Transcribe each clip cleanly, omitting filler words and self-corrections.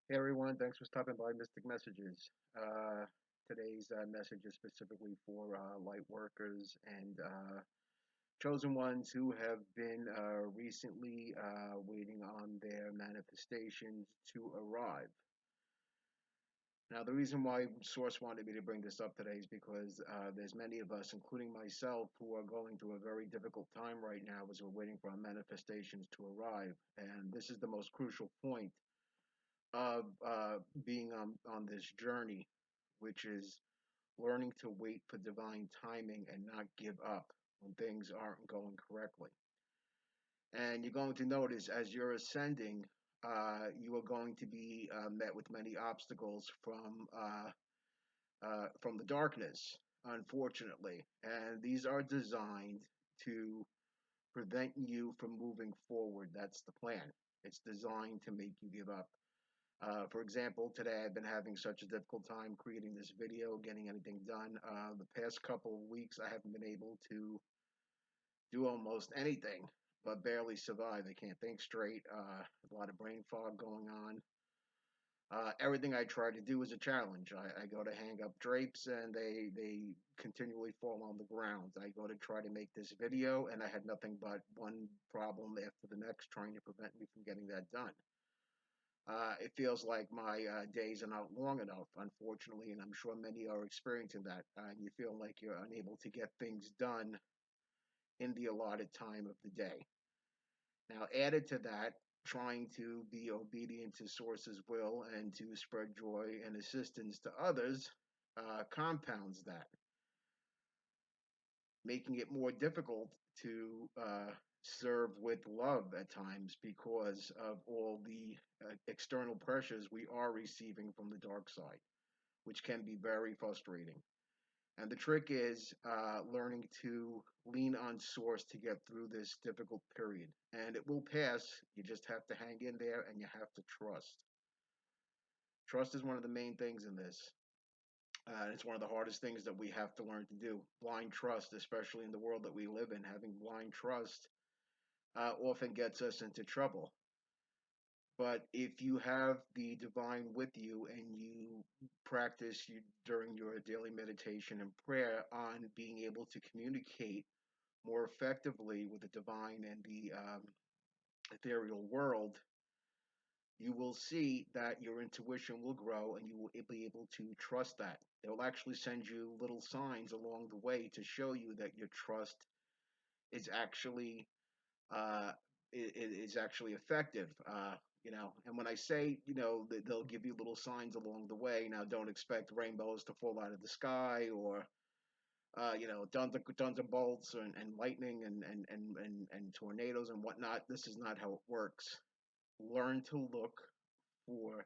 Hey everyone, thanks for stopping by Mystic Messages. Today's message is specifically for light workers and chosen ones who have been recently waiting on their manifestations to arrive. Now, the reason why Source wanted me to bring this up today is because there's many of us, including myself, who are going through a very difficult time right now as we're waiting for our manifestations to arrive. And this is the most crucial point of being on this journey, which is learning to wait for divine timing and not give up when things aren't going correctly. And you're going to notice as you're ascending, you are going to be met with many obstacles from the darkness, unfortunately. And these are designed to prevent you from moving forward. That's the plan. It's designed to make you give up. For example, today I've been having such a difficult time creating this video, getting anything done. The past couple of weeks, I haven't been able to do almost anything, but barely survive. I can't think straight. A lot of brain fog going on. Everything I try to do is a challenge. I go to hang up drapes and they continually fall on the ground. I go to try to make this video and I had nothing but one problem after the next trying to prevent me from getting that done. It feels like my days are not long enough, unfortunately, and I'm sure many are experiencing that. You feel like you're unable to get things done in the allotted time of the day. Now, added to that, trying to be obedient to Source's will and to spread joy and assistance to others compounds that, making it more difficult to serve with love at times because of all the external pressures we are receiving from the dark side, which can be very frustrating. And the trick is learning to lean on Source to get through this difficult period. And it will pass. You just have to hang in there and you have to trust. Trust is one of the main things in this. It's one of the hardest things that we have to learn to do. Blind trust, especially in the world that we live in, having blind trust often gets us into trouble. But if you have the divine with you and you practice during your daily meditation and prayer on being able to communicate more effectively with the divine and the ethereal world, you will see that your intuition will grow and you will be able to trust that. They will actually send you little signs along the way to show you that your trust is actually uh, is actually effective. And when I say, they'll give you little signs along the way. Now, don't expect rainbows to fall out of the sky or tons of bolts and lightning and tornadoes and whatnot. This is not how it works. Learn to look for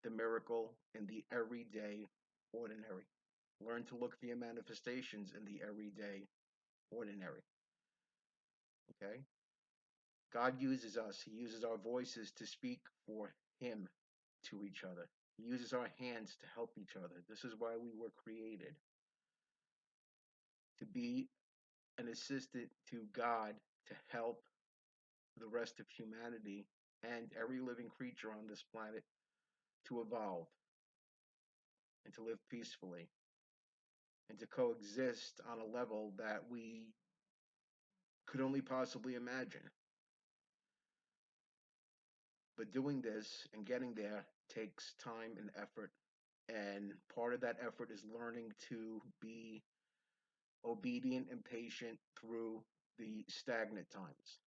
the miracle in the everyday ordinary. Learn to look for your manifestations in the everyday ordinary. Okay? God uses us. He uses our voices to speak for Him to each other. He uses our hands to help each other. This is why we were created to be an assistant to God to help the rest of humanity and every living creature on this planet to evolve and to live peacefully and to coexist on a level that we could only possibly imagine. But doing this and getting there takes time and effort. And part of that effort is learning to be obedient and patient through the stagnant times.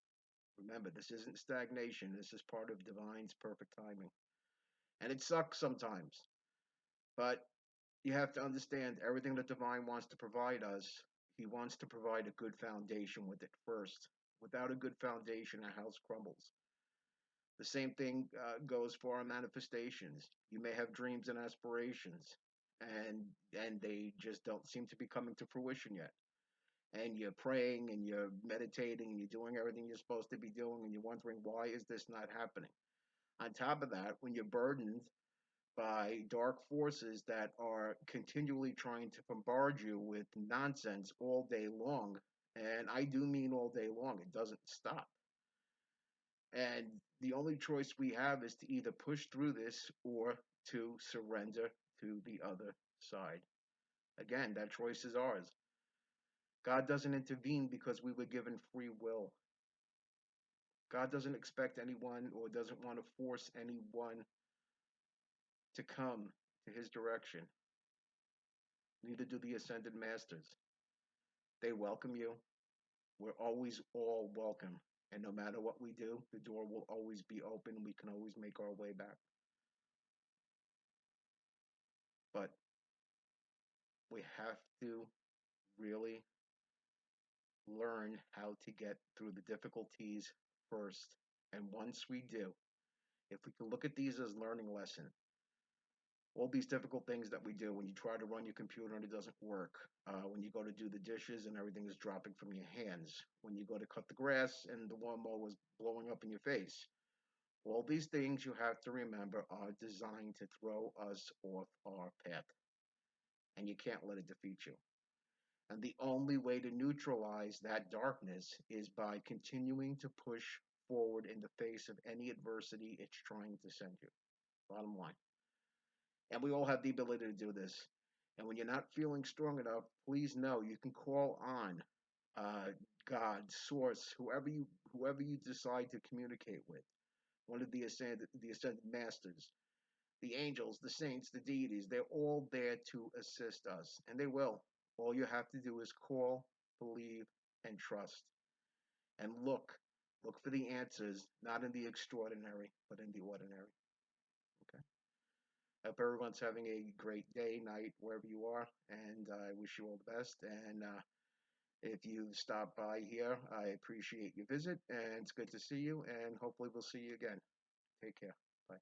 Remember, this isn't stagnation. This is part of divine's perfect timing. And it sucks sometimes. But you have to understand everything that divine wants to provide us, he wants to provide a good foundation with it first. Without a good foundation, a house crumbles. The same thing goes for our manifestations. You may have dreams and aspirations, and they just don't seem to be coming to fruition yet. And you're praying and you're meditating and you're doing everything you're supposed to be doing, and you're wondering why is this not happening. On top of that, when you're burdened by dark forces that are continually trying to bombard you with nonsense all day long, and I do mean all day long, it doesn't stop. And The only choice we have is to either push through this or to surrender to the other side. Again, that choice is ours. God doesn't intervene because we were given free will. God doesn't expect anyone or doesn't want to force anyone to come to his direction. Neither do the ascended masters. They welcome you. We're always all welcome. And no matter what we do, the door will always be open. We can always make our way back. But we have to really learn how to get through the difficulties first. And once we do, if we can look at these as learning lessons, all these difficult things that we do when you try to run your computer and it doesn't work, when you go to do the dishes and everything is dropping from your hands, when you go to cut the grass and the lawnmower is blowing up in your face. All these things you have to remember are designed to throw us off our path, and you can't let it defeat you. And the only way to neutralize that darkness is by continuing to push forward in the face of any adversity it's trying to send you. Bottom line. And we all have the ability to do this. And when you're not feeling strong enough, please know you can call on uh, God, Source, whoever you decide to communicate with. One of the ascended masters, the angels, the saints, the deities. They're all there to assist us, and they will. All you have to do is call, believe, and trust, and look. Look for the answers, not in the extraordinary, but in the ordinary. Okay. I hope everyone's having a great day, night, wherever you are, and I wish you all the best. And if you stop by here, I appreciate your visit, and it's good to see you, and hopefully we'll see you again. Take care. Bye.